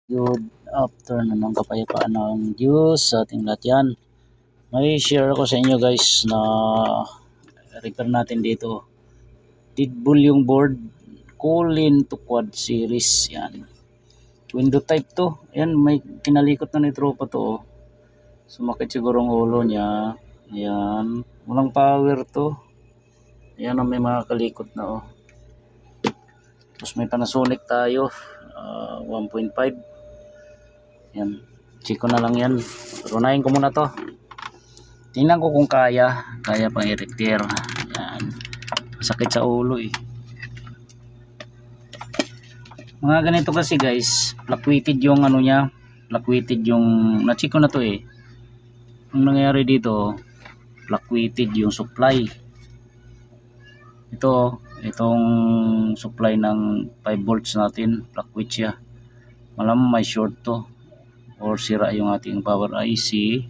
Good afternoon ng kapayapaan ng Diyos sa ating lahat yan. May share ako sa inyo guys na repair natin dito. Deadbolt yung board, Colin to quad series yan. Window type to. Ayan, may kinalikot na ni tropa to. Sumakit siguro ang ulo niya. Ayan, walang power to. Ayan, may mga kalikot na oh. Tapos may Panasonic tayo, 1.5. Yan, check ko na lang yan. Runahin ko muna to. Tingnan ko kung kaya pang i-repair. Yan, masakit sa ulo eh. Mga ganito kasi guys, fluctuated yung ano niya, fluctuated yung, na-check ko na to eh. Ang nangyayari dito, fluctuated yung supply. Itong supply ng 5 volts natin, fluctuate siya. Malamang may short to or sira yung ating power IC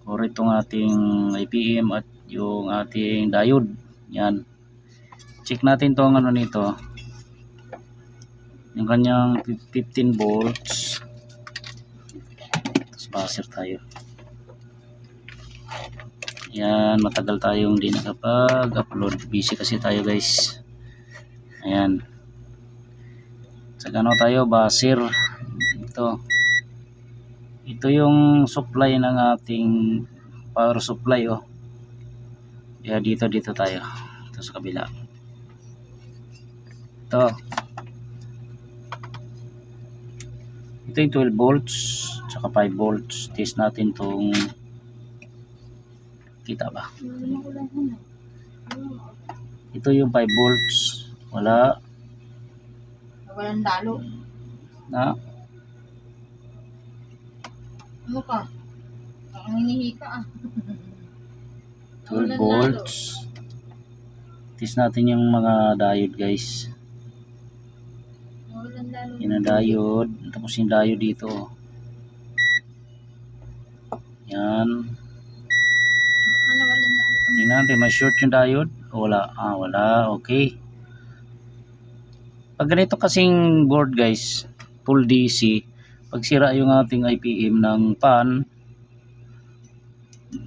or itong ating IPM at yung ating diode. Yan, check natin to ang ano nito, yung kanyang 15 volts. Tapos buzzer tayo. Yan, matagal tayong hindi nakapag-upload, busy kasi tayo guys. Ayan, sa gano tayo, buzzer. Ito yung supply ng ating power supply oh. Kaya dito tayo. Ito sa kabila. Ito yung 12 volts tsaka 5 volts. Test natin tong, kita ba? Ito yung 5 volts. Walang dalo. Na? Ano ka? Ang hinihi ka 12 volts. Test natin yung mga diode guys. Yan ang diode. Tapos yung diode dito. Yan. Tingnan natin, may short yung diode. Wala. Wala. Okay. Pag ganito kasing board guys, full DC, pag sira yung ating IPM ng pan,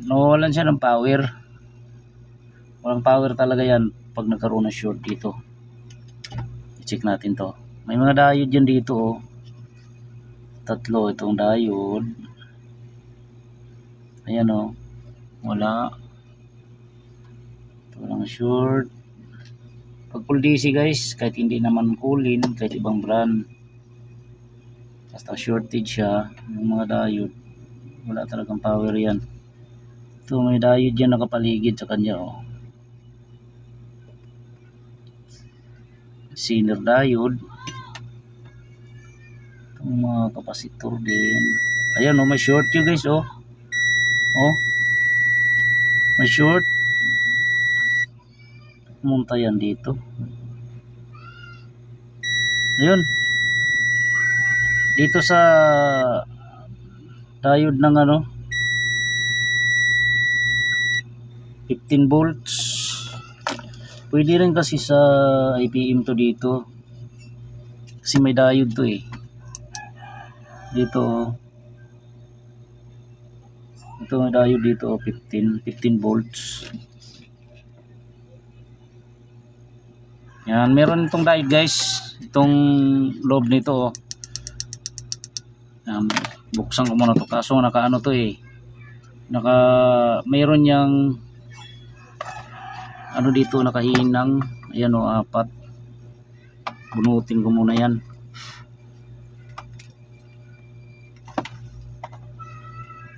nawawalan siya ng power. Walang power talaga yan pag nagkaroon ng short dito. I-check natin to. May mga diode yan dito oh. Tatlo itong diode. Ayan oh. Wala. Ito lang short. Pag full DC guys, kahit hindi naman Colin, kahit ibang brand, basta shortage siya, yung mga diode, wala talagang power yan. Ito may diode yan nakapaligid sa kanya oh. Zener diode. Itong mga kapasitor din. Ayan oh, may short yun guys oh. Oh, may short. Pumunta yan dito. Ayun, dito sa diode ng ano 15 volts. Pwede rin kasi sa IPM to dito kasi may diode to eh. Dito ito may diode dito 15 volts. Yan, meron itong diode guys, itong loob nito oh. Yan, buksan ko muna to kaso nakaano to eh, mayroon yang ano dito nakahinang. Ayan o, 4. Bunutin ko muna yan.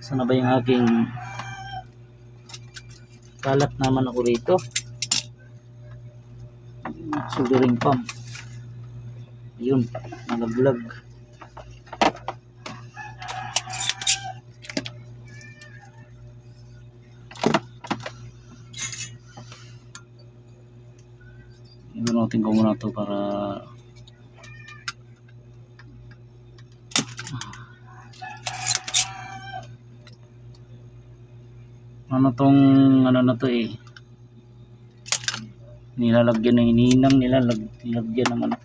Sana ba yung aking kalat naman ako rito, soldering pump. Ayun, nalaglag. Ibunutin ko muna to para ano tong ano na to eh, nilalagyan ng hininang, nilalagyan ng ano.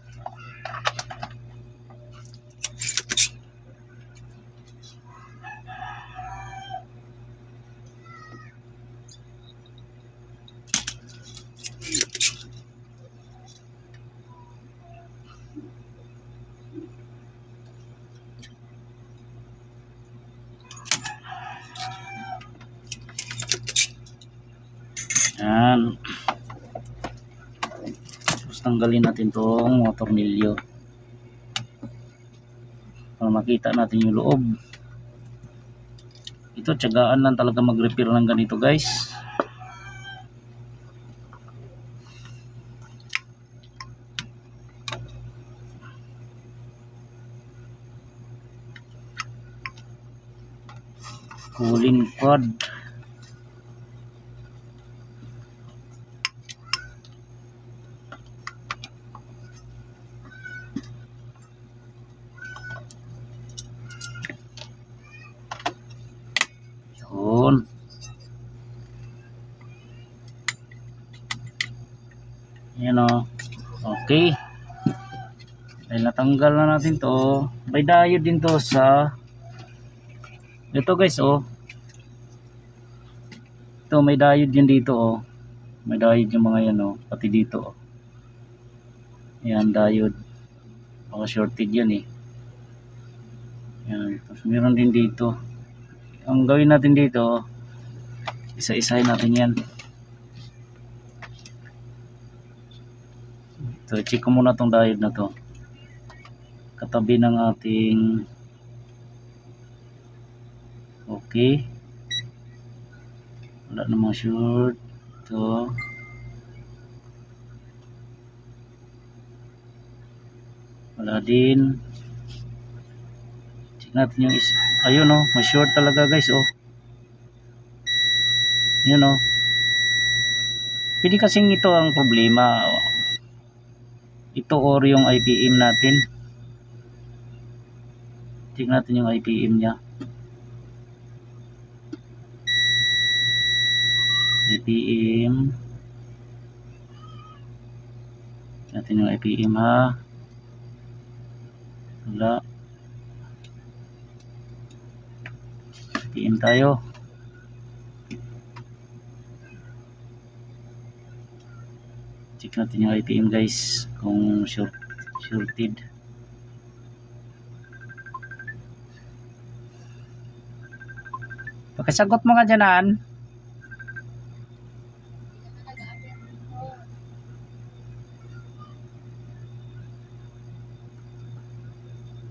Yan. Tapos tanggalin natin tong mga tornilyo para makita natin yung loob. Ito, tiyagaan lang talaga mag-repair ng ganito guys. Cooling quad. Yun. Yan o. Okay. Dahil natanggal na natin to, may diode din to sa ito guys oh. Ito may diode din dito oh. May diode yung mga yan oh, pati dito oh. Yan diode. Baka shorted yan eh. Yan, tapos meron din dito. Ang gawin natin dito, isa-isahin natin yan. So, check ko muna tong diode na to. Katabi ng ating okay. Wala namang short. Ito. Wala din. Check natin yung ayun oh, may short talaga guys oh. Yun oh. Pwede kasing ito ang problema. Ito or yung IPM natin. Check natin yung IPM nya. IPM. Check natin yung IPM ha. Wala. IPM tayo. Check natin yung IPM guys kung shorted. Pagkasagot mo nga dyanan.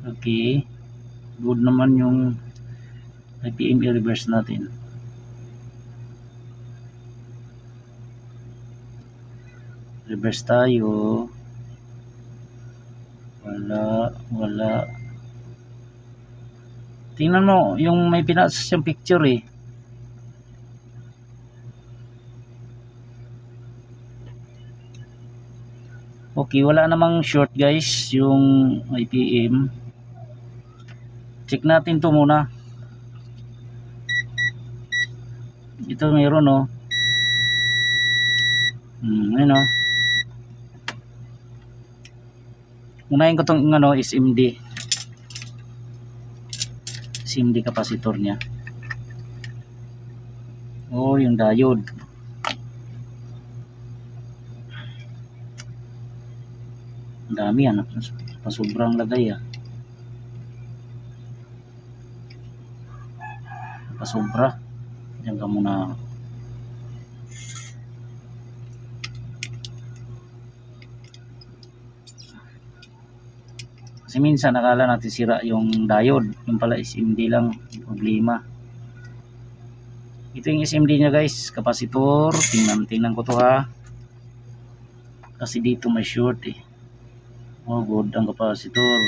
Okay. Good naman yung IPM i-reverse natin. Reverse tayo. Wala. Tingnan mo, yung may pinasa siyang picture eh. Okay, wala namang short guys, yung IPM. Check natin to muna. Ito mayroon oh. Ayun oh. Unahin ko tong ano, SMD. SMD capacitor niya. Oh, yung diode. Ang dami yan. Pasobrang lagay ah. Pasobra. Diyan ka muna. Kasi minsan nakala natin sira yung diode. Yung pala SMD lang yung problema. Ito yung SMD nya guys. Capacitor. Tingnan ko to ha. Kasi dito may short eh. Oh good ang capacitor.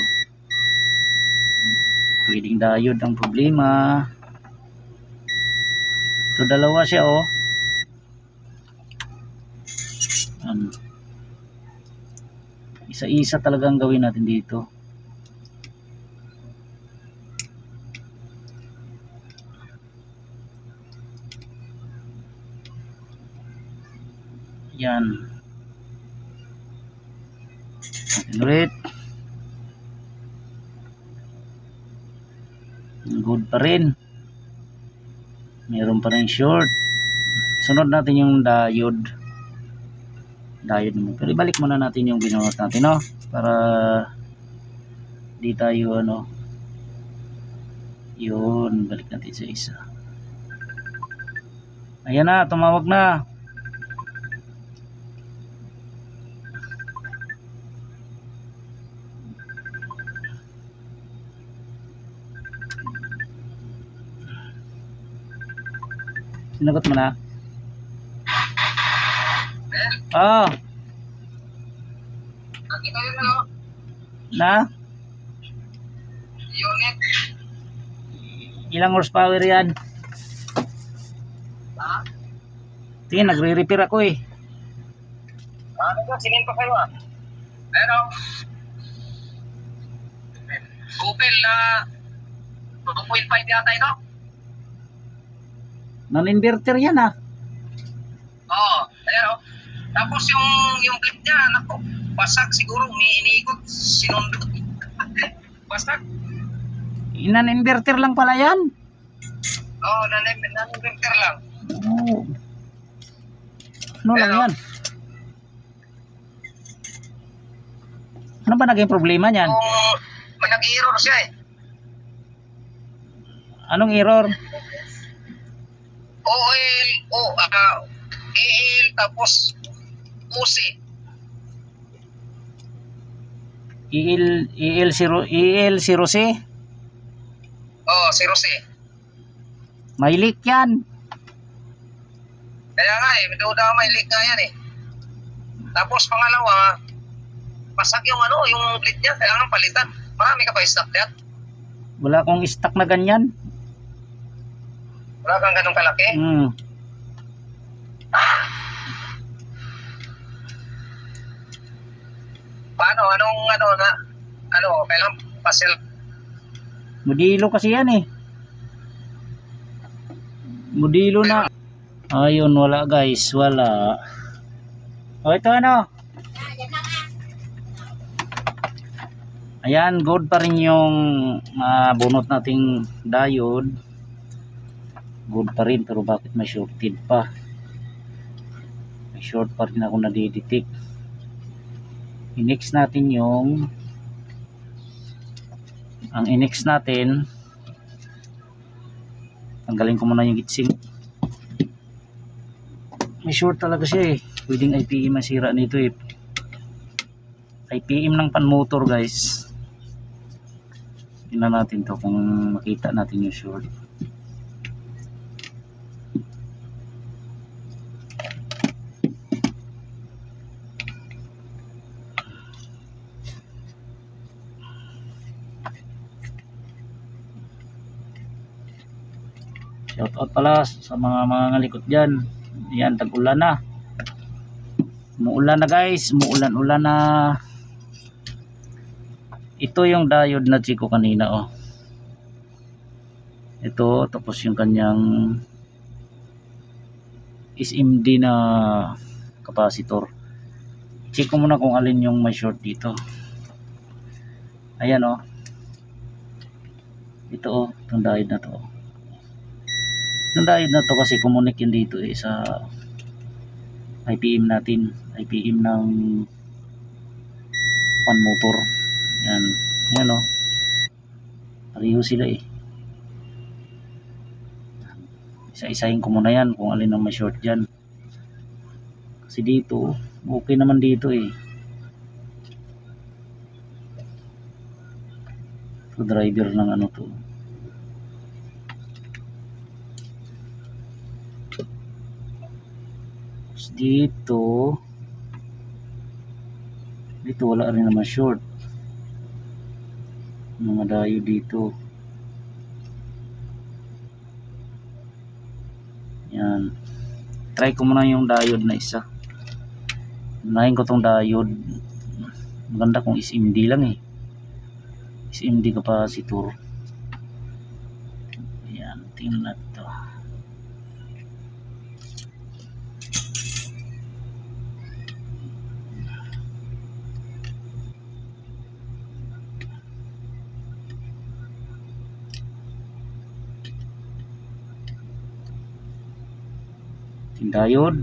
Pwedeng diode ang problema. Ito dalawa siya oh. Isa-isa talagang gawin natin dito. Yan. Ulit. Good pa rin. Meron pa rin short. Sunod natin yung diode. Pero ibalik muna natin yung binunot natin no, para di tayo ano. Yun, balik natin sa isa. Ayan na, tumawag na. Sinagot mo na? Ah, Nakita yun ano? na? Unit. Ilang horsepower yan? Ha? Tingin, nagre-repair ako eh. Ano ba? Sinin pa kayo ah. Pero, Google na 2.5 yata ito. Non-inverter yan ah. Oo. Ayan o. Tapos yung clip niya, nako, basag siguro, iniikot, sinundot. Basag. Non-inverter lang pala yan. Oo, non-inverter lang. Oh. Ano lang Pero, yan? Ano ba naging problema niyan? Kung nag-error siya eh. Anong error? AL, tapos OC. EL0C? Oo, 0C. May leak yan. Kaya nga eh, duda may leak nga yan eh. Tapos pangalawa, basag yung yung bleed niya, kailangan palitan. Marami ka pa stock diyan? Wala akong stock na ganyan. Wala kang ganun kalaki? Paano? Kailangan pasil. Modelo kasi yan eh. Modelo na. Ayun, wala guys, wala. O ito ano? Ayan, good pa rin yung bunot nating diode. Good pa rin, pero bakit may shorted pa? May short pa rin ako nadidetect. I-next natin ang i-next natin, tanggalin ko muna yung heatsink. May short talaga siya eh. Pwedeng IPM masira nito eh. IPM ng pan motor guys. Tingnan natin to kung makita natin yung short. Shout out pala sa mga likod dyan. Yan, tag-ulan na. Umuulan na guys, umuulan-ulan na. Ito yung diode na chiko kanina oh. Ito, tapos yung kanyang SMD na capacitor. Check ko muna kung alin yung may short dito. Ayan oh. Ito oh, itong diode na to. Itong diode na to kasi kumunik yun dito eh sa IPM natin. IPM ng pan motor. Yan. Yan oh. Pareho sila eh. Isa-isahin ko muna yan kung alin ang may short dyan. Kasi dito, okay naman dito eh. So driver ng ano to. Tapos dito wala rin naman short. Mga dayo dito. Yan. Try ko muna yung diode na isa. Unahin ko tong diode. Maganda kung SMD lang eh. SMD capacitor. Ayan, tingnan natin to. Yung diode.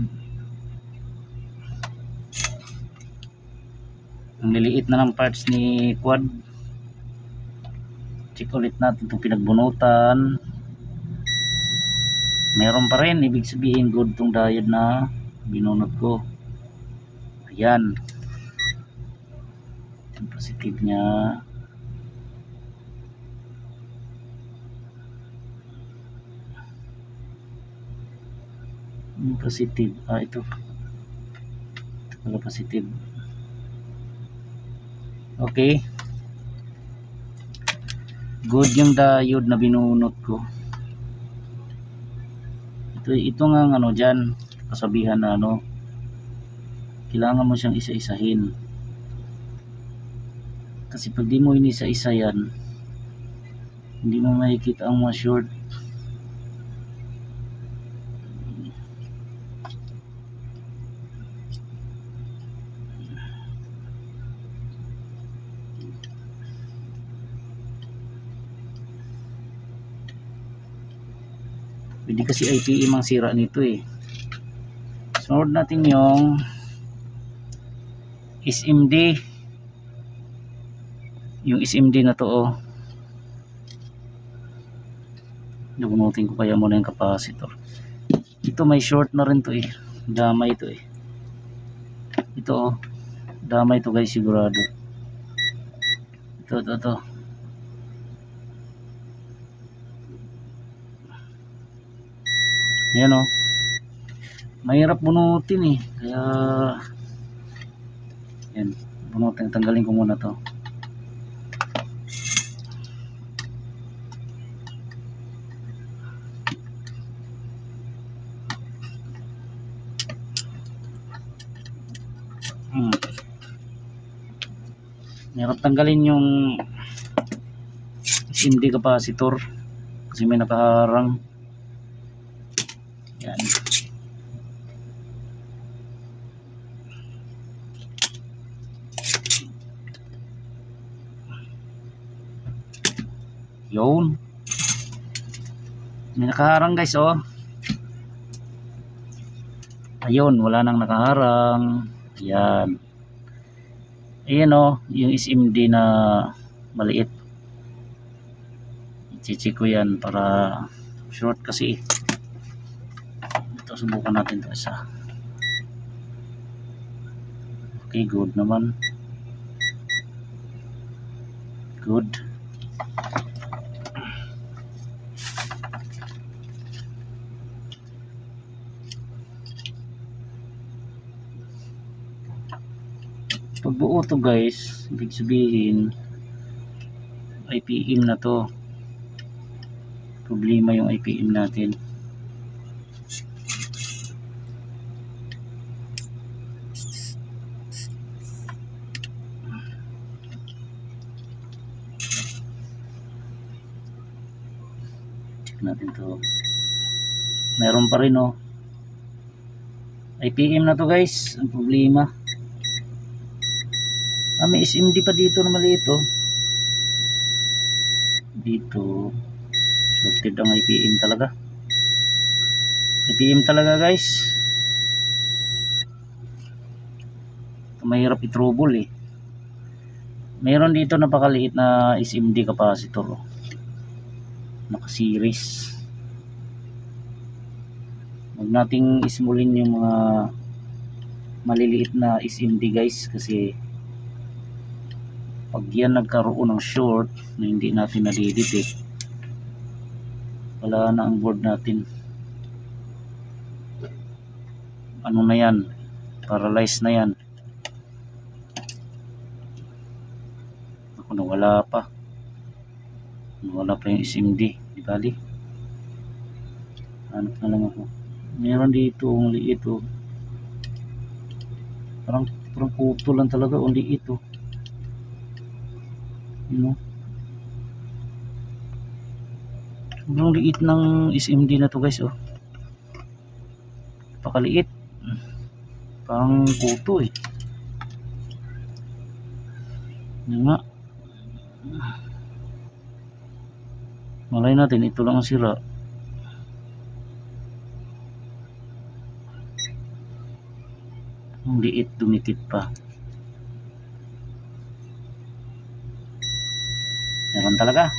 Ang liliit na ng parts ni quad. Check ulit natin itong pinagbunutan. Meron pa rin, ibig sabihin good tong diode na binunot ko. Ayan. Yung positive nya. Yung positive. Ito. Ito pala positive. Okay. Good yung diode na binunot ko. Ito nga ano dyan, kasabihan na ano, kailangan mo siyang isa-isahin. Kasi pag di mo inisa-isa yan, hindi mo makikita ang mga short. Pwede kasi IPM ang sira nito eh. Sunod natin yung SMD. Yung SMD na to oh. Nabunutin ko kaya muna yung capacitor. Ito may short na rin to eh. Damay to eh. Ito oh. Damay to guys sigurado. Ito. Ayan oh. Mahirap bunutin eh. Kaya yan. Bunutin. Tanggalin ko muna to. Mahirap tanggalin yung SMD capacitor kasi may nakaharang. Yan. Yun. May nakaharang guys oh. Ayun, wala nang nakaharang. Yan. Ayan oh, yung SMD na maliit. I-check ko yan para short kasi. Ito, subukan natin ito isa. Okay, good naman. Good. Pag buo to guys, ibig sabihin IPM na to. Problema yung IPM natin. Check natin to. Meron pa rin oh. IPM na to guys. Ang problema. May SMD pa dito na maliit oh. Dito shorted ang IPM talaga. IPM talaga guys. Mahirap i-trouble eh. Meron dito napakaliit na SMD capacitor oh. Naka-series. Huwag nating ismulin yung mga maliliit na SMD guys kasi pag yan nagkaroon ng short na hindi natin nadidetect, wala na ang board natin. Ano na yan? Paralyzed na yan. Ako nawala pa. Nawala pa yung SMD. Di bali. Hanap na lang ako. Meron dito ang liit oh. Parang puto lang talaga ang liit oh. Sobrang liit ng SMD na to guys oh. Pakaliit. Parang kuto eh. Yan nga. Malay natin ito lang ang sira. Ang liit, dumikit pa. Meron talaga.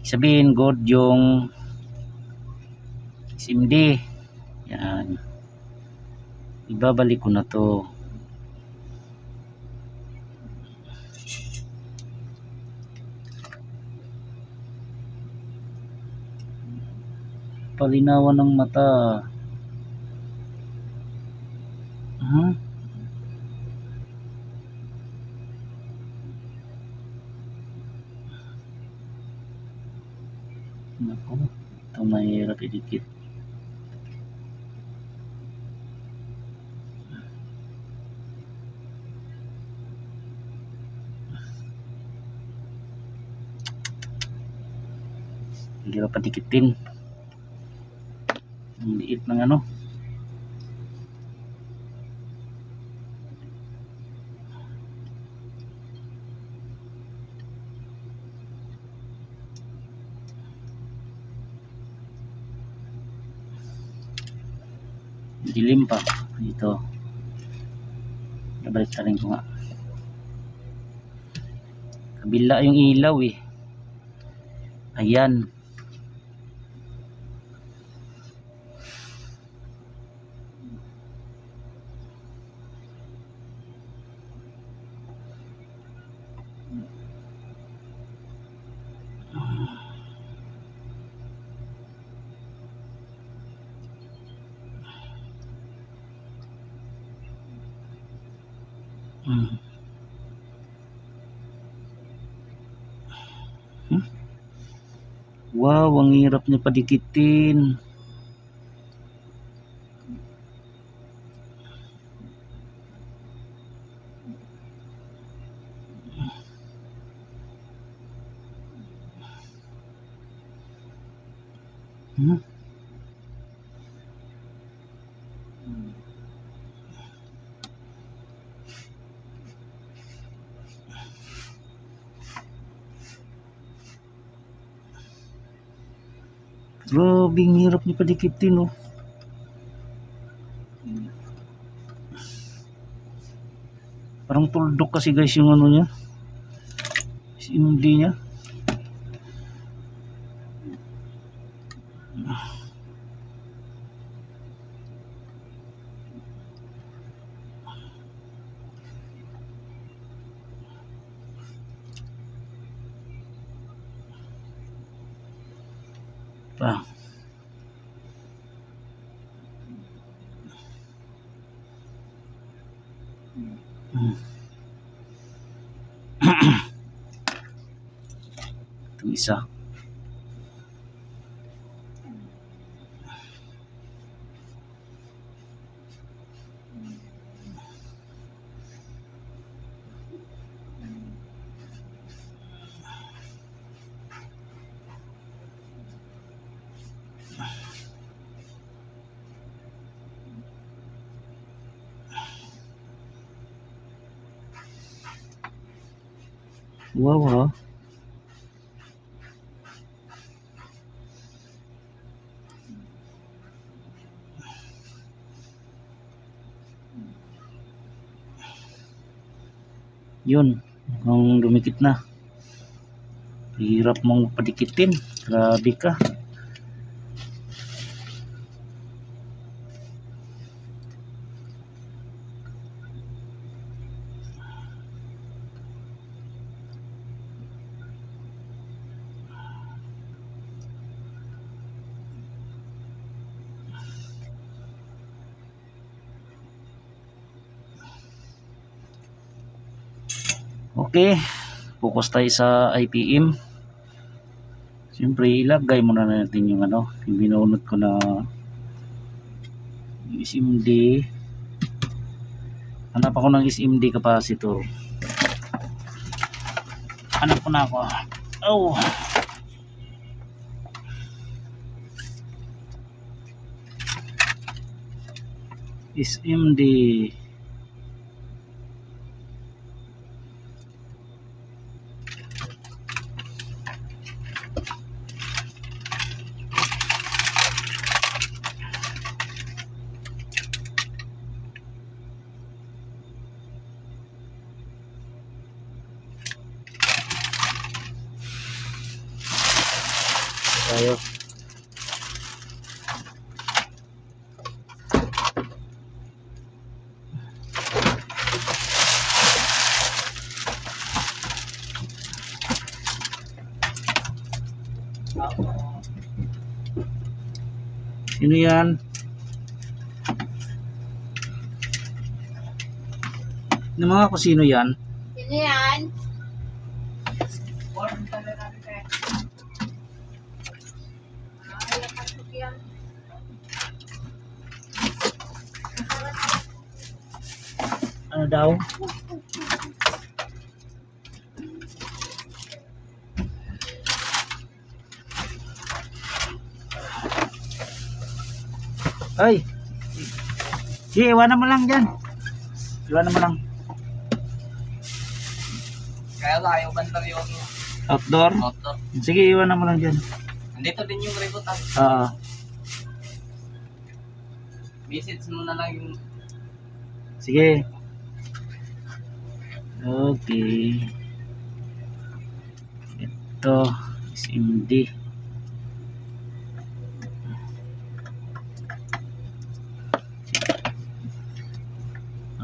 Sabihin good yung SMD. Yan. Ibabalik ko na to. Palinawan ng mata. Naku, ito mahirap idikit. Hindi pa patikitin. Ang liit ng ano. Dilim pa dito. Nabalik na rin ko nga. Kabila yung ilaw eh. Ayan. Wow, ang hirap niya padikitin. Grabe, ang hirap niya padikitin, oh. Parang tuldok kasi guys yung ano niya. Hindi niya. Pa. Ito isa. Wow, ha? Yun, ang dumikit na. Hirap mong padikitin. Grabe ka. Okay, focus tayo sa IPM. Siyempre, ilagay muna natin yung ano, yung binunot ko na SMD. Hanap ako ng SMD capacitor. Hanap ko na ako. Oh. SMD. Tayo. Sino yan? Ng mga kusino yan? Sino yan? daw. Ay! Sige, iwanan mo lang dyan. Iwanan mo lang. Kaya tayo banda yung Outdoor? motor. Sige, iwanan mo lang dyan. Nandito din yung ributan. Oo. Message mo na lang yung Sige. Okay. Ito is MD.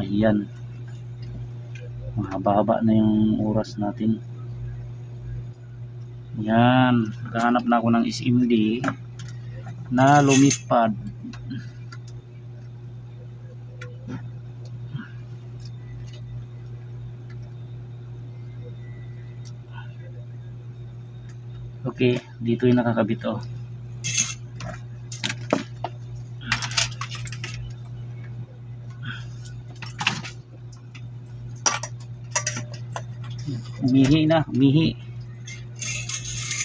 Ayan. Mahaba-haba na yung oras natin. Yan. Naghahanap na ako ng SMD na lumipad. Okay, dito yung nakakabit oh. Umihi na, umihi.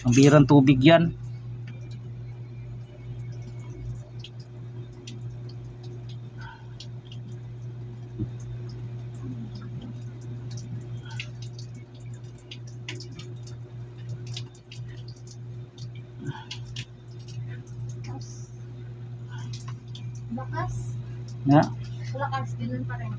Ang birang tubig yan. Bakas. Na, Lakas. Ganun pa rin.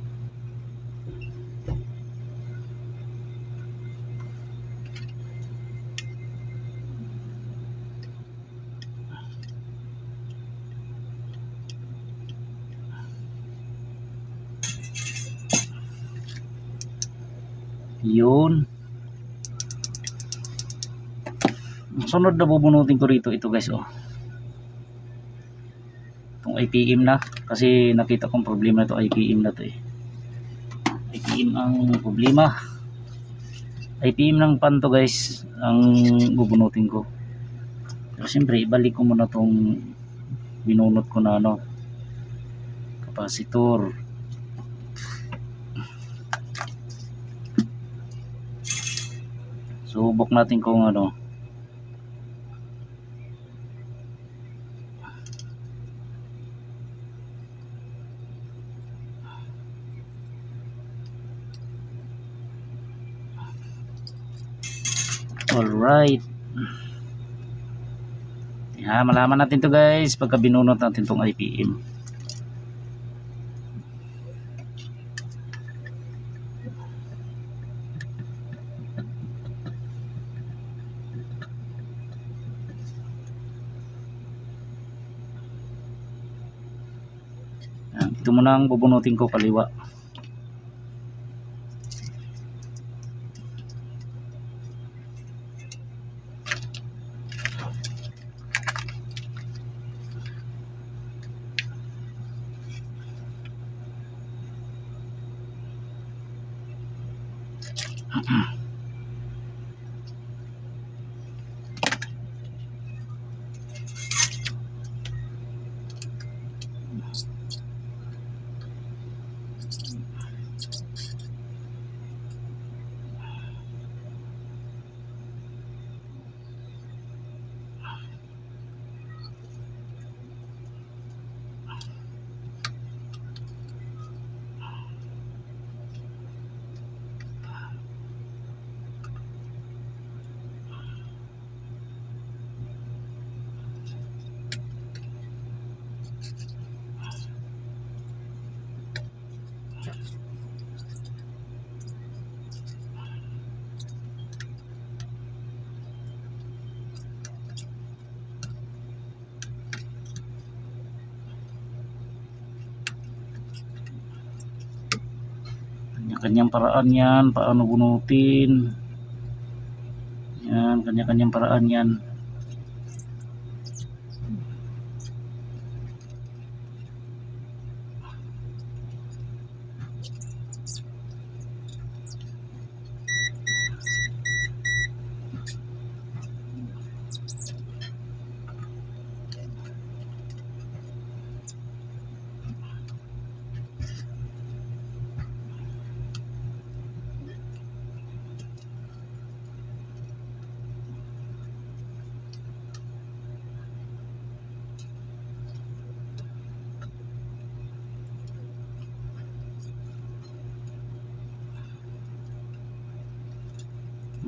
yun. Ang sunod na bubunutin ko rito ito guys oh. Itong IPM na kasi nakita kong problema ito IPM na to eh. IPM ang problema. IPM ng pan to guys ang bubunutin ko. Pero siyempre ibalik ko muna tong binunot ko na ano kapasitor. Subok natin kung ano. Alright. Yan, malaman natin to guys pagka binunot natin tong IPM. Yan, ito muna ang bubunutin ko kaliwa. Kanya-kanyang paraan yan, paano bunutin. Yan, kanya-kanyang paraan yan.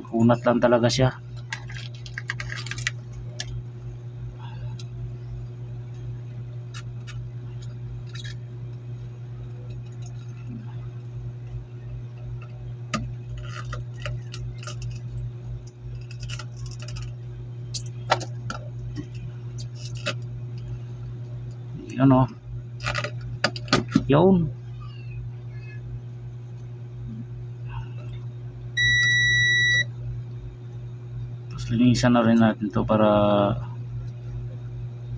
Kunat lang talaga siya. Yun o. Yun. Tapos linisan na rin natin to para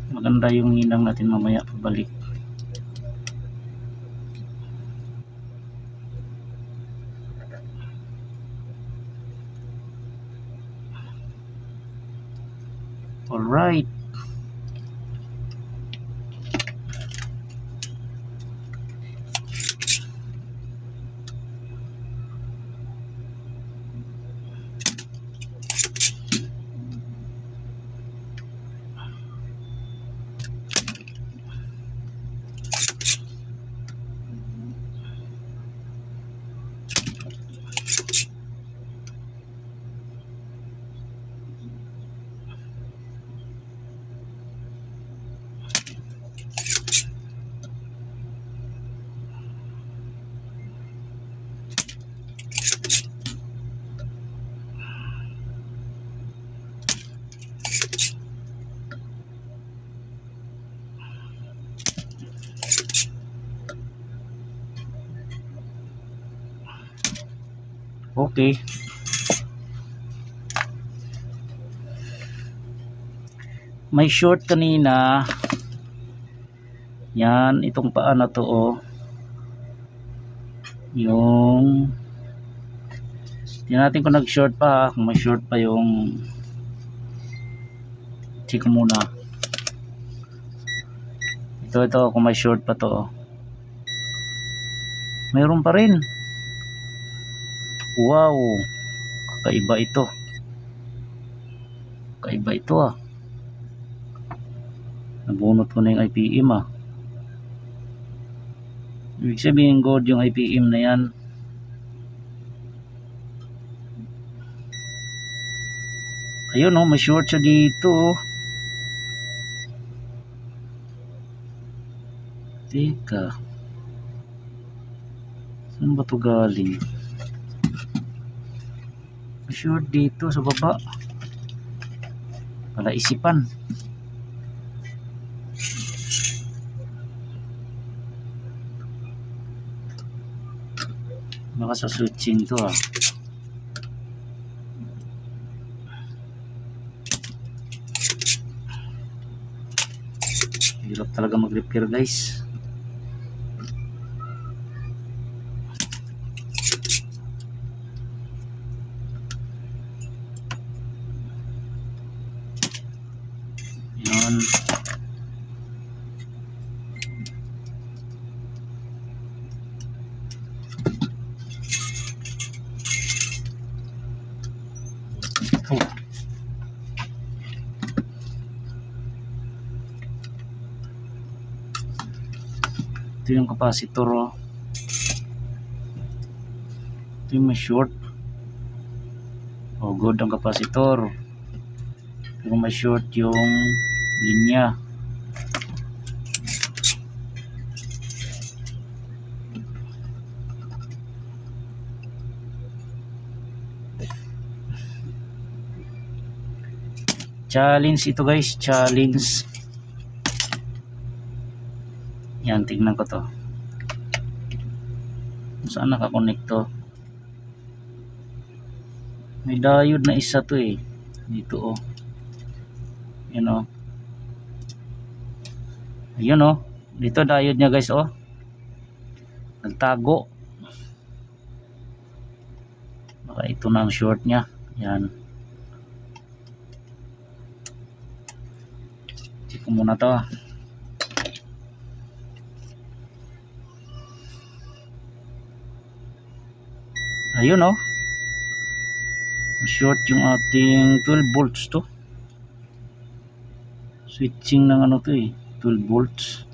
maganda yung hinang natin mamaya pabalik. Alright. Okay. May short kanina. Yan, itong paa na to oh. Yung tingnan natin kung nag-short pa, kung may short pa yung check muna. Ito kung may short pa to oh. Mayroon pa rin. Wow, kakaiba ito. Kakaiba ito ah. Nabunot ko na yung IPM ah. Ibig sabihin good yung IPM na yan. Ayun oh, may short siya dito oh. Teka, saan ba ito galing? May short dito sa baba. Wala isipan. Baka sa switching to ah. Hirap talaga mag-repair guys. Yan. Oh. Ito yung capacitor oh. Ito yung may short. Oh, good ang capacitor. Pero may short yung linya. Challenge ito guys, challenge. Yan, tingnan ko to. Saan nakakonect to? May diode na isa to eh. Dito oh. Yan oh. Ayun oh. Dito diode niya guys oh. Nagtago. Baka ito na ang short niya. Yan. Check ko muna to. Ayun oh. Short yung ating 12 volts to. Switching ng ano to eh. 12 volts.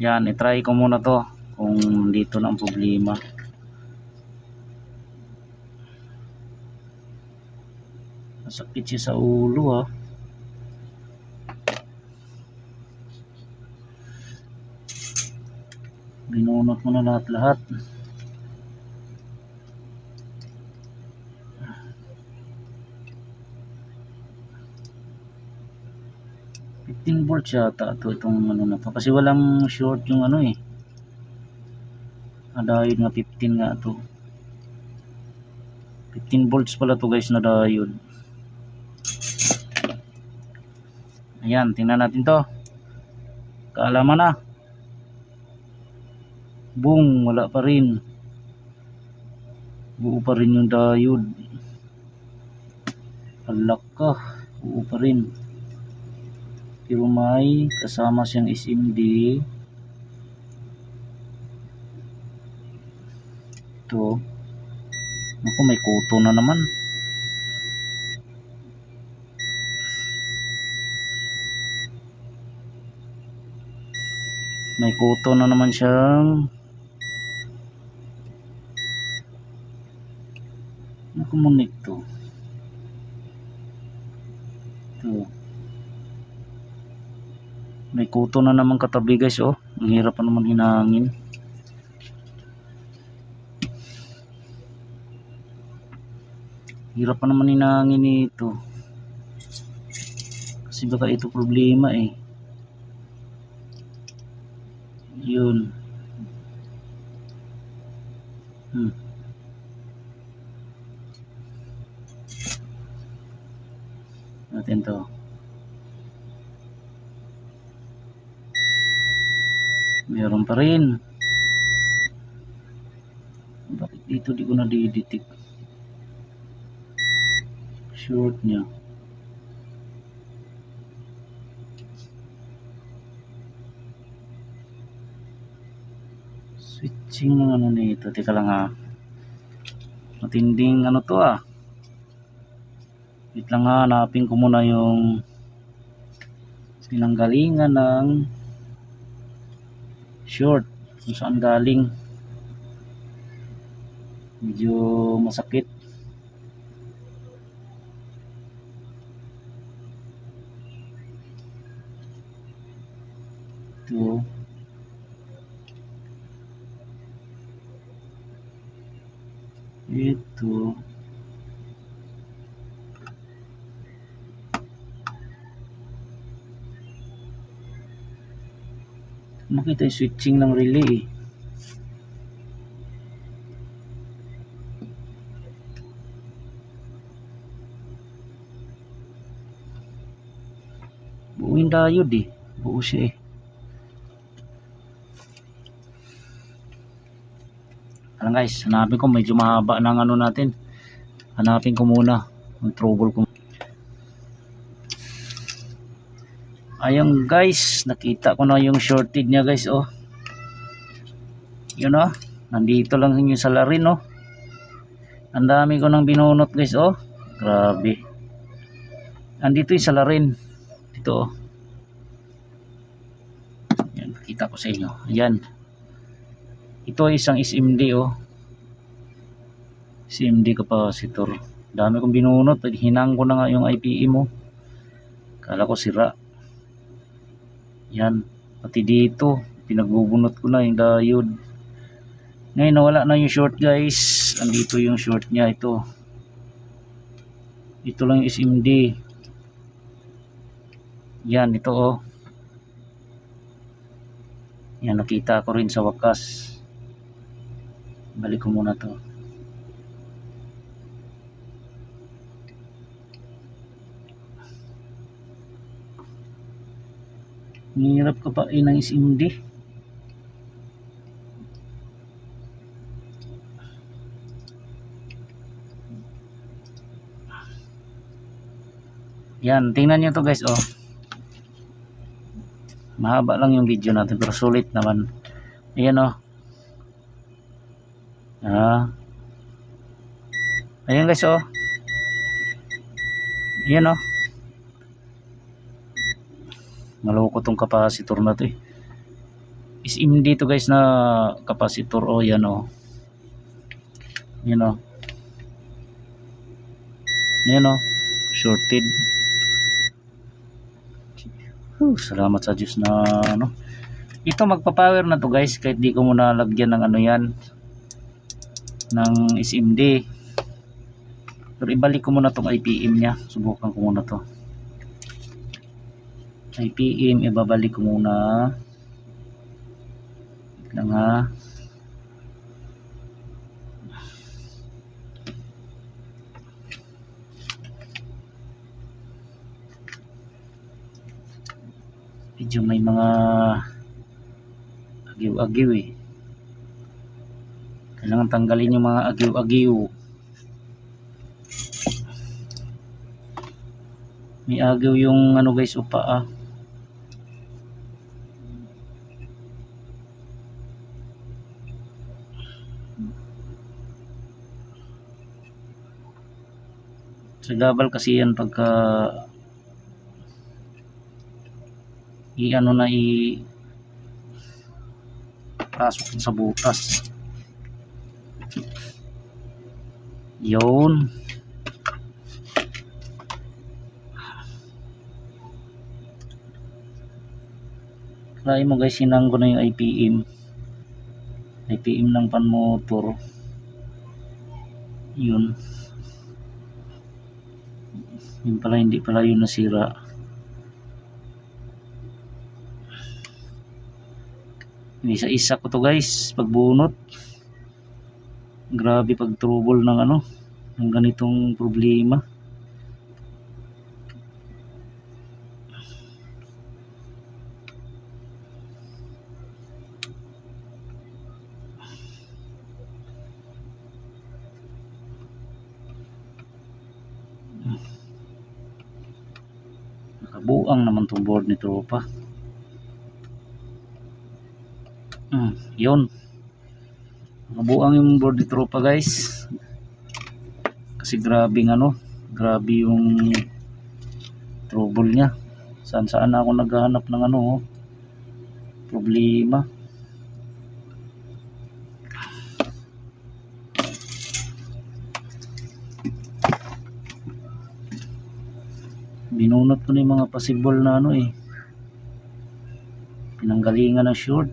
Yan, i-try ko muna to. kung dito na ang problema. Masakit siya sa ulo ha. Binunot mo na lahat-lahat. Volts yata itong ano na to, kasi walang short yung ano eh, diode nga 15 nga to. 15 volts pala to guys na diode. Ayan, tingnan natin to. Kaalaman na. Boom, wala pa rin. Buo pa rin yung diode. Alak ka, buo pa rin. Pero may kasama siyang SMD. Ito. Naku, may kuto na naman. May kuto na naman siyang. Nakumunik to. Ito. May kuto na naman katabi guys oh. Ang hirap pa naman hinangin. Hirap pa naman hinangin ito. Kasi baka ito problema eh. Yun. Natin to. Meron pa rin. Bakit dito di ko na-detect short nya? Switching ng ano nito. Teka lang ha. Matinding ano to ah. Wait lang ha. Hanapin ko muna yung pinanggalingan ng short. Kung saan galing. Medyo masakit. Ito. Ito. Makita yung switching ng relay. Buo yung diode eh. Buo siya eh. Alam guys, hanapin ko, medyo mahaba ng ano natin. Hanapin ko muna ang trouble ko. Ayun guys, nakita ko na yung shorted niya guys oh. Yun oh, nandito lang yung salarin oh. Ang dami ko nang binunot guys oh. Grabe. Andito yung salarin. Dito oh. Yan, nakita ko sa inyo. Ayan. Ito ay isang SMD oh. SMD capacitor. Dami kong binunot. Hinang ko na nga yung IPE mo. Kala ko sira. Yan. Pati dito. Pinagbubunot ko na yung diode. Ngayon nawala na yung short guys. Andito yung short niya. Ito. Ito lang yung SMD. Yan. Ito oh. Yan. Nakita ko rin sa wakas. Balik ko muna to. Hirap ka pa ng SMD. Yan, tingnan nyo to guys oh. Mahaba lang yung video natin pero sulit naman. Ayan oh. Ayan guys oh. Ayan oh. Maloko tong capacitor na to eh. SMD to guys na capacitor. O yan o. Yan o. Yan o. Shorted. Salamat sa Diyos na ano. Ito magpa-power na to guys kahit di ko muna lagyan ng ano yan, ng SMD. Pero ibalik ko muna tong IPM nya. Subukan ko muna to. IPM ibabalik ko muna. Lang ha. Medyo may mga agiw-agiw eh. Kailangan tanggalin yung mga agiw-agiw. May agiw yung ano guys, upa ah. Sa gabal kasi yan pagka i-ano na pasok sa butas. Yun. Try mo guys, sinang ko na yung IPM ng pan motor. Yun pala, hindi pala yun nasira. Isa-isa ko to guys pagbunot. Grabe pag trouble ng ano, ng ganitong problema. Nakabuang naman tong board ni tropa. Yun. Nakabuang yung board ni tropa guys. Kasi grabe yung trouble niya. Saan ako naghahanap ng ano, problema. Binunot ko na yung mga possible na ano eh. Pinanggalingan ng short.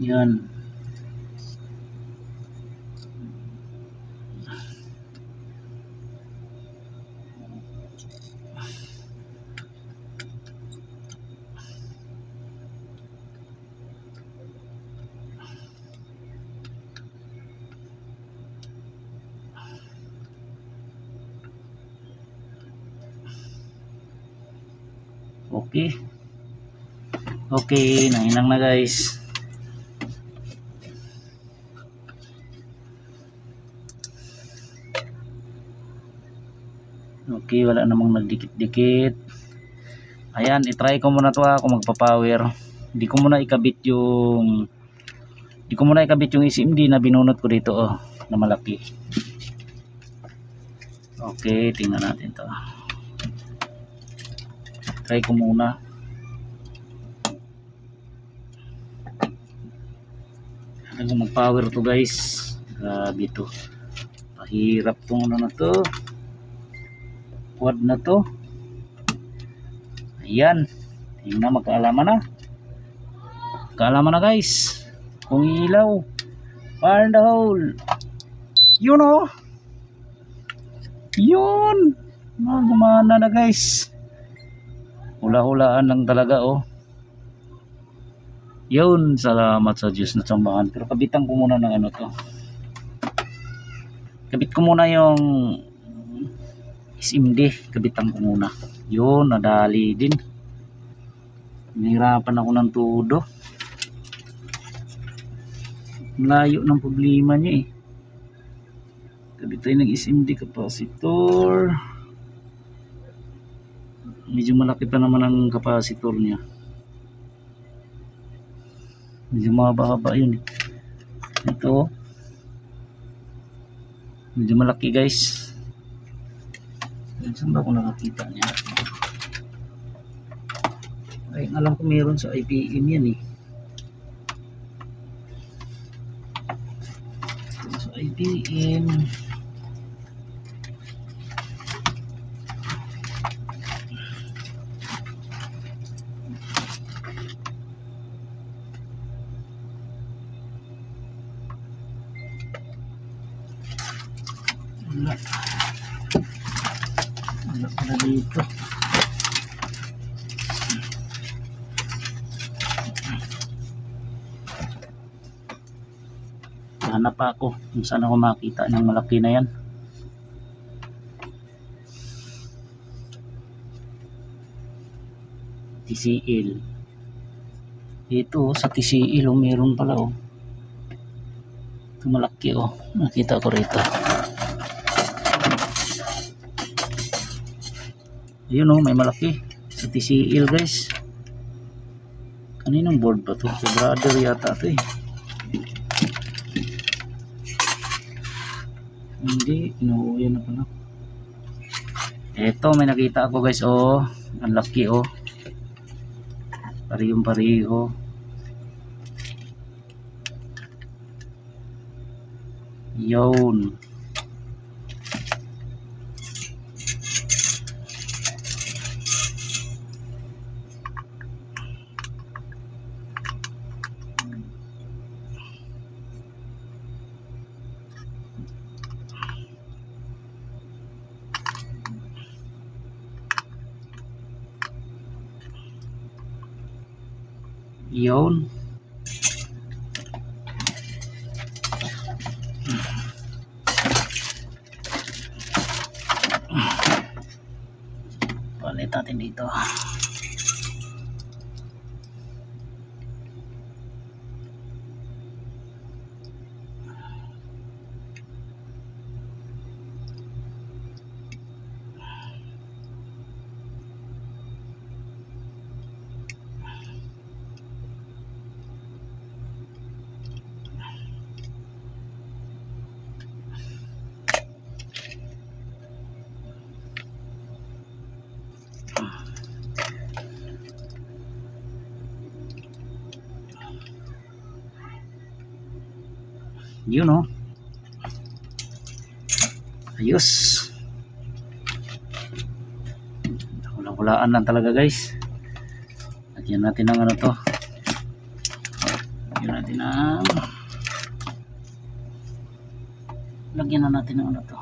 Yan. Okay, nahinang na guys. Okay, wala namang nagdikit-dikit. Ayan, itry ko muna to kung magpa-power. Hindi ko muna ikabit yung SMD na binunot ko dito na malaki. Okay, tingnan natin to. Try ko muna. Ano mag-power to guys. Grabe to. Mahirap tong ano na to. Quad na to. Ayan. Tingnan, magkaalaman na. Kaalaman na guys. Kung ilaw. Fire in the hole. Yun o. Yun. Gumana na guys. Hula-hulaan lang talaga Yun, salamat sa Diyos na tsambahan. Pero kabitan ko muna ng ano to. Kabit ko muna yung SMD. Kabitan ko muna. Yun, nadali din. Nahirapan ako ng todo. Layo ng problema niya Kabit tayo ng SMD capacitor. Medyo malaki pa naman ang capacitor niya. Medyo mahaba-haba yun. Ito, medyo malaki guys. Saan ba ako nakakita niya? Ay, alam ko meron sa IPM yan eh. Sa IPM. Wala pala dito. Hanap pa ako kung saan ako makita ng malaki na yan. TCL. Ito sa TCL meron pala oh. Ito malaki oh. Nakita ko rito. Ayun oh, may malaki sa TCL guys. Kaninong board ba to? Sa brother yata to eh. Hindi, inuuwi na pala. Eto, may nakita ako guys oh. Ang laki oh. Parehong pareho. Yun. Yun. Palit natin dito. Yun oh. Ayos. Hulaan lang talaga guys. Lagyan natin ng ano to. Lagyan na natin ng ano to.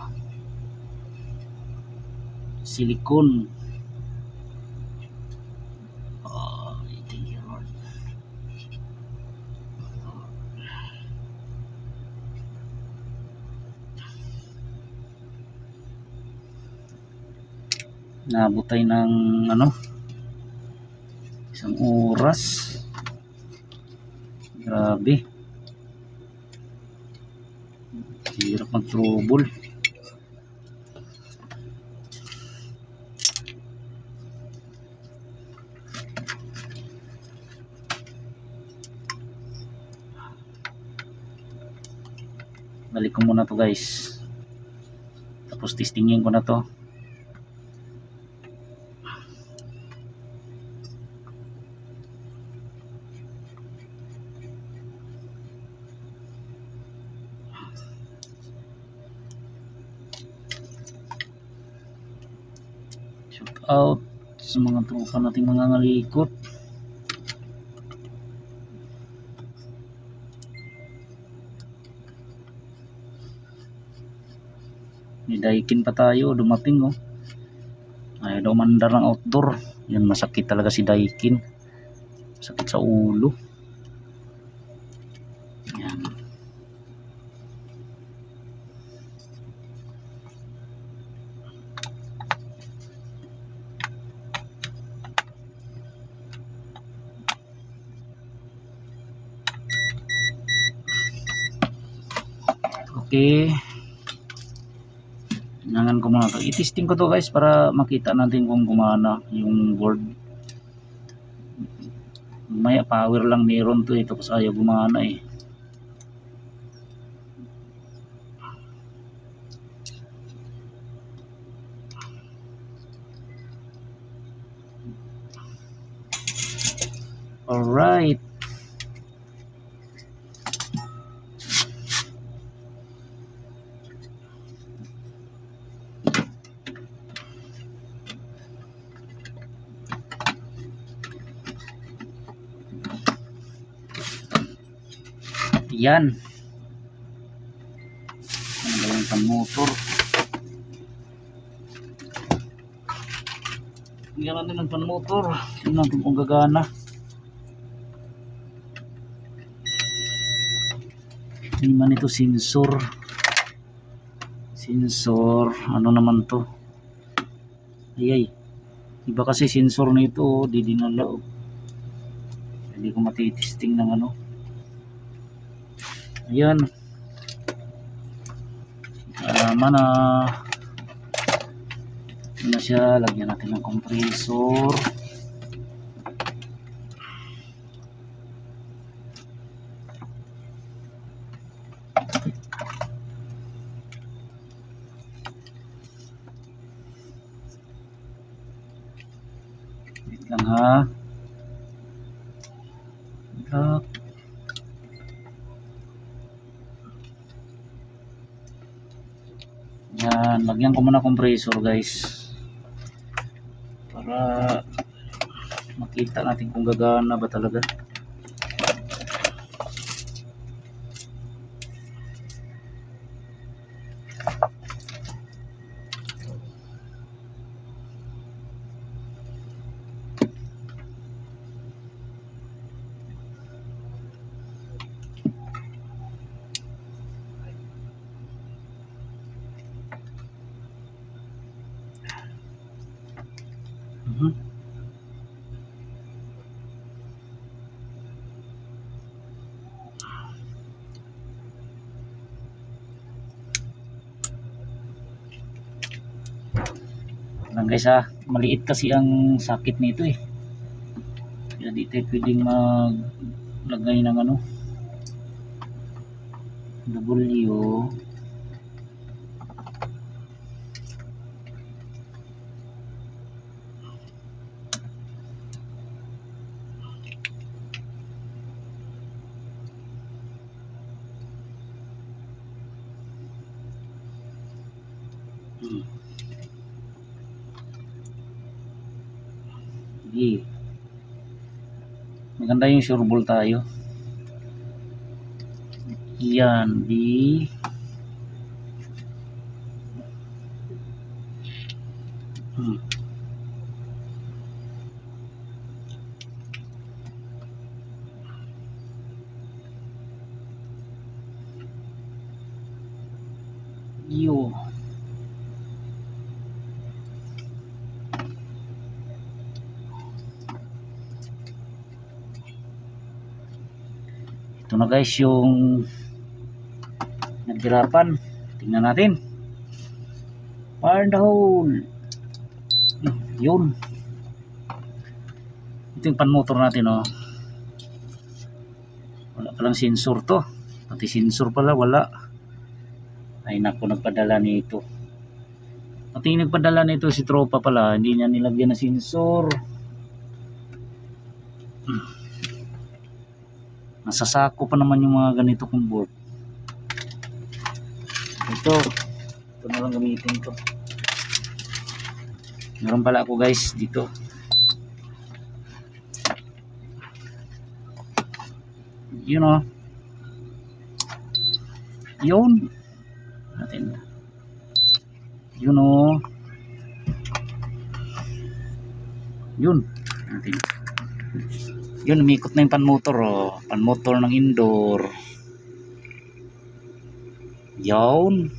Silicone. Oh, thank you Lord. Naabot tayo ng ano, isang oras. Grabe, hirap mag-trouble. Balik ko muna to guys, tapos testingin ko na to. Shout out sa mga tropa nating mga ngalikot. May daikin pa tayo, dumating oh. Ayaw daw mandar ng outdoor. Yan, masakit talaga si daikin. Sakit sa ulo. Yan. Okay. Nangan ko muna to. I-testing ko to guys para makita natin kung gumana yung board. May power lang meron to, ito kasi ayaw gumana eh. Alright. Yan. Ano ba yung pan-motor? Tingnan natin ang pan-motor. Tingnan natin kung gagana. Hindi man ito sensor. Sensor. Ano naman to? Ayay. Iba kasi sensor nito. Di dinala. Hindi ko matitesting ng ano. Ayan. Mana na siya, lagyan natin ng compressor. Wait lang ha. Lock. Yan, lagyan ko muna compressor guys para makita natin kung gagana ba talaga. Lang guys ha, maliit kasi ang sakit nito eh, kaya di tayo pwedeng maglagay ng ano W. Sige. Maganda yung sure ball tayo. Yan, di yo. Ito na guys yung naghirapan. Tingnan natin. Fire in the hole. Yun. Ito yung pan-motor natin oh. Wala palang sensor to. Pati sensor pala wala. Ay naku, nagpadala nito. At yung nagpadala nito si tropa pala, hindi niya nilagyan ng sensor. Nasasako pa naman yung mga ganito kong board. Ito na lang gamitin to. Meron pala ako guys dito. Yun o. Yun. Natin. Yun o. Yun. Natin. Yun, umikot na yung pan-motor oh. Pan-motor ng indoor. Yun.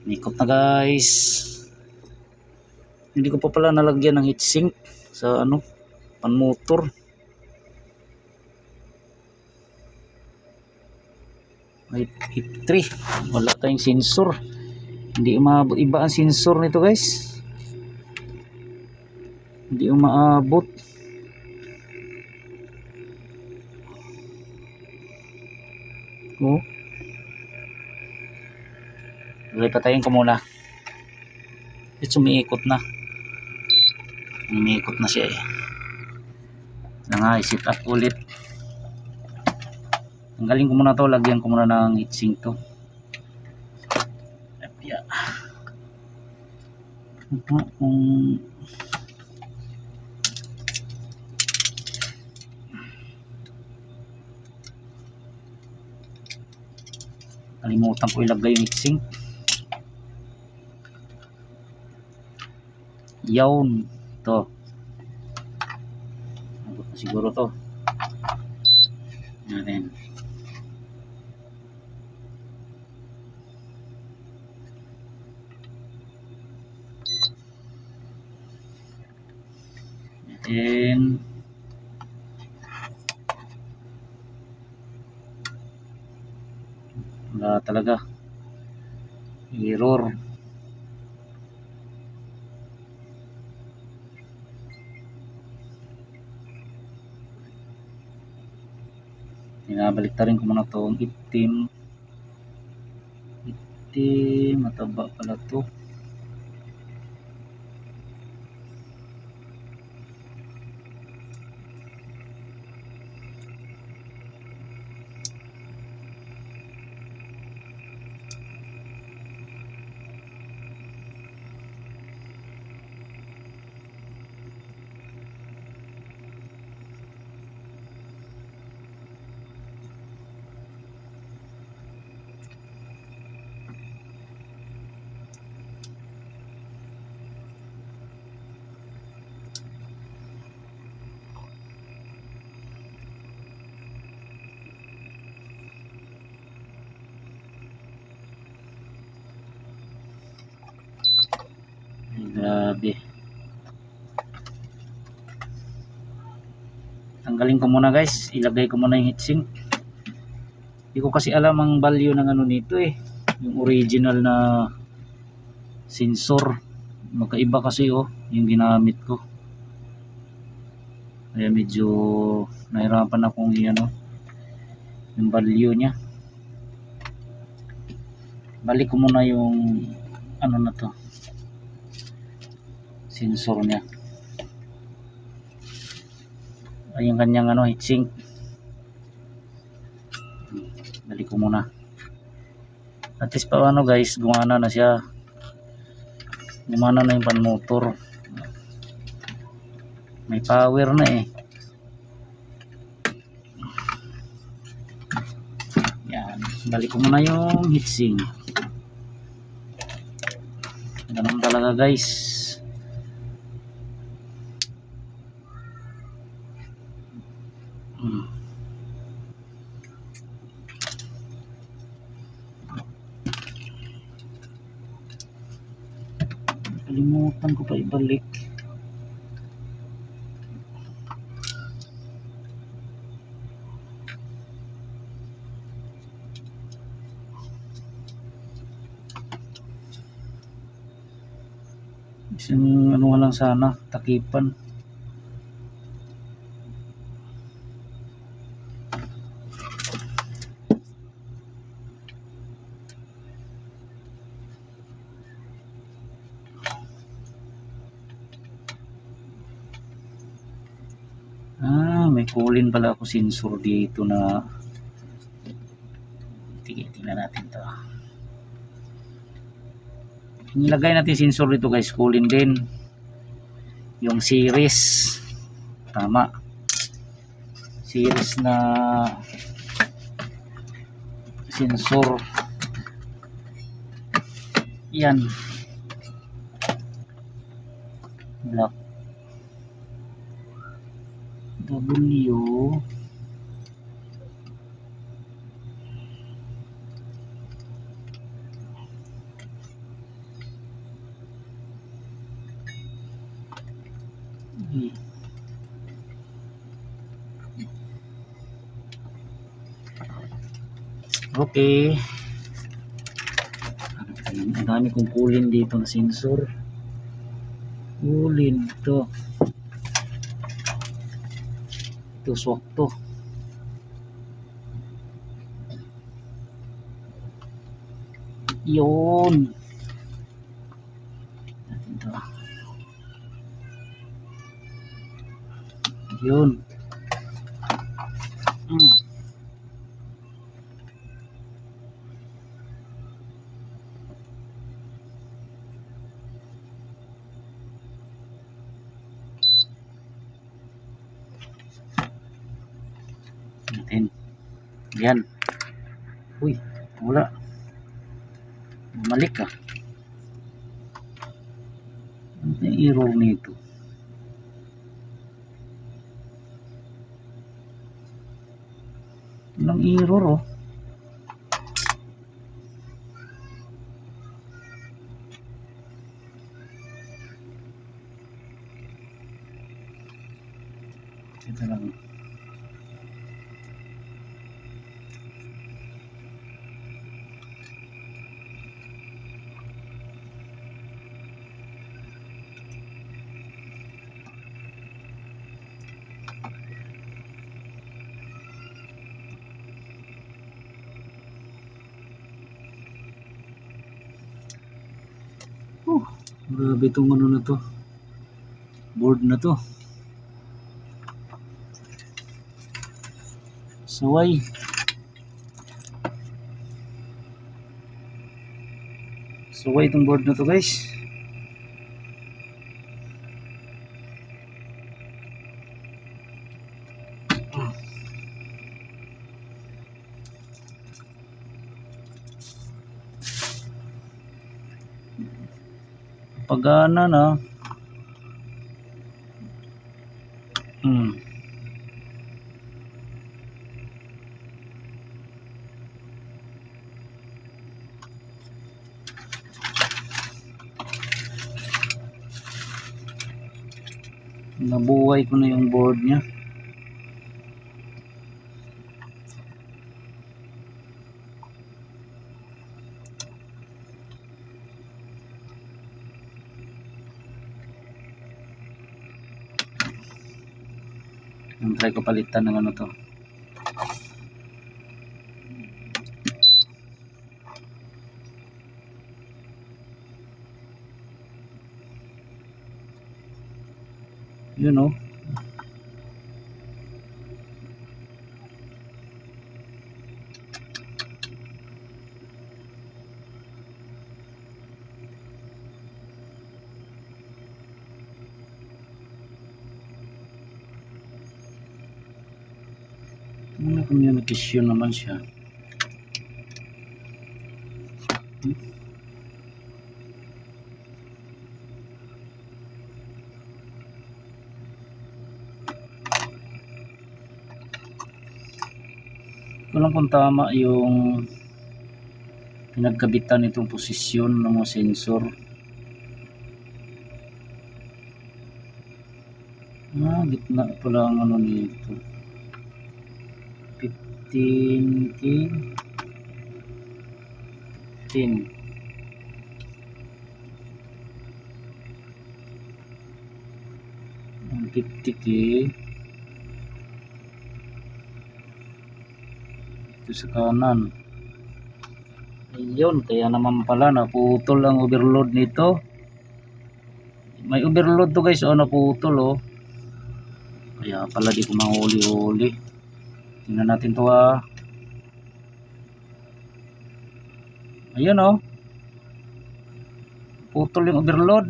Umikot na guys. Hindi ko pa pala nalagyan ng heatsink sa ano, pan-motor. May F3. Wala tayong sensor. Hindi umaabot. Iba ang sensor nito guys. Hindi umaabot. Oh. Okay, patayin ko muna. It's umiikot na. Umiikot na siya eh. Nga, i-set up ulit. Tanggalin ko muna to. Lagyan ko muna ng heatsink to. Yeah. Kalimutan ko ilagay yung heatsink. Yawn to. Abot na siguro to. Natin. Natin. Wala talaga. Error. Pinabalik rin ko muna itong itim. Mataba pala to. Grabe. Tanggalin ko muna guys. Ilagay ko muna yung heatsink. Hindi ko kasi alam ang value ng ano nito eh. Yung original na sensor. Magkaiba kasi oh. Yung ginamit ko. Kaya medyo nahirapan akong ano, yung value niya. Balik ko muna yung ano na to. Sensor niya. Ay yung kanyang ano, heatsink. Balik ko muna. At least pa ano guys, gumana na siya. Gumana na yung pan motor. May power na eh. Yan. Balik ko muna yung heatsink. Ganun talaga guys. Kalimutan ko pa ibalik. Isang ano lang sana, takipan. May kulin pala ako sensor dito na tingnan natin to. Nilagay natin sensor dito guys, kulin din yung series, tama, series na sensor yan, black W okay. Ang dami kong kulin dito na sensor. Kulin ito. Ito swak to. Yun. Natin to. Yun. Natin. Yan. Uy, wala. Bumalik ka. Ano yung error nito? Walang error oh. Ito lang. Grabe itong ano na to. Board na to. Saway. Saway itong board na to guys. Pagana na. Nabuhay ko na yung board niya. Try ko palitan ng ano to. You know. Ano communication naman siya. Walang kung tama yung pinagkabitan nitong posisyon ng mga sensor. Gitna pala ang ano nito. 15K 10 50K ito sa kanan. Ayun, kaya naman pala naputol ang overload nito. May overload to guys, naputol oh. Kaya pala di ko mahuli-huli. Tingnan natin to Ayun oh. Putol yung overload.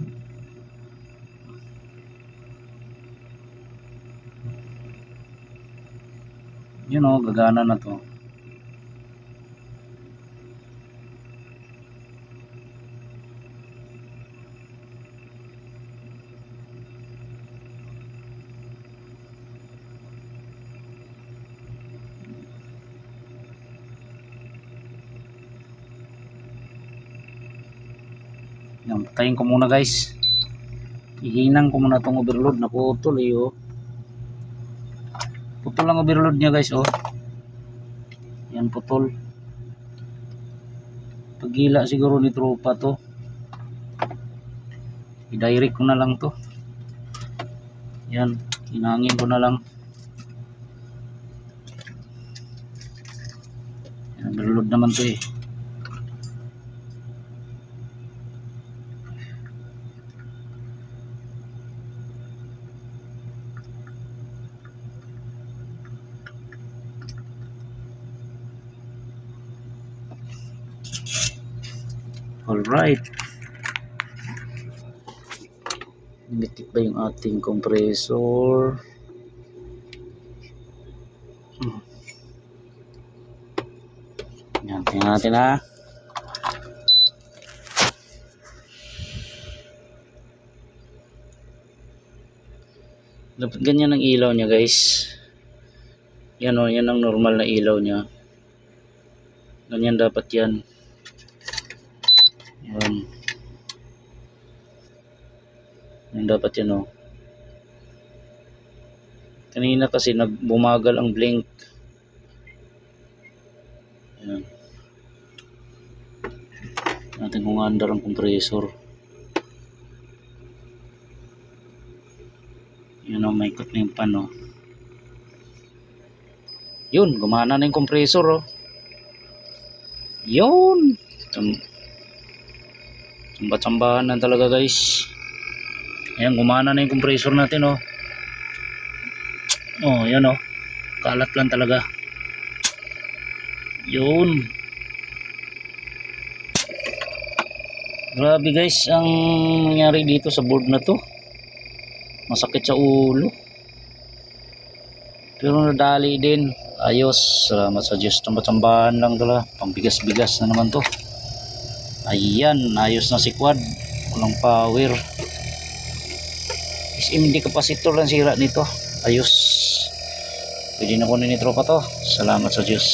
Yun oh, gagana na to. Yan, patayin ko muna guys. Ihinang ko muna tong overload na putol oh. Putol ang overload niya guys oh. Yan putol. Pagila siguro ni tropa to. I-direct ko na lang to. Yan, hinangin ko na lang. Yan, overload naman to eh. Alright. Mitik ba yung ating compressor? Yan, tingnan natin ha. Dapat ganyan ang ilaw niya guys. Yan o, yan ang normal na ilaw niya. Ganyan dapat yan. Yan. Yan dapat yan o. Kanina kasi bumagal ang blink. Yan. Natin kung andar ang compressor. Yan o, may ikot na yung pan o. Yun, gumana na yung compressor o. Yun. Tsamba-tsambahan na talaga guys. Ayan, gumana na yung compressor natin oh. Oh, yan oh. Kalat lang talaga. Yun. Grabe guys ang nangyari dito sa board na to. Masakit sa ulo. Pero nadali din. Ayos. Salamat sa Diyos. Tsamba-tsambahan lang talaga. Pambigas-bigas na naman to. Ayan, ayos na si quad. Walang power. SMD capacitor lang sira nito. Ayos. Pwede na kunin ni tropa to. Salamat sa Diyos.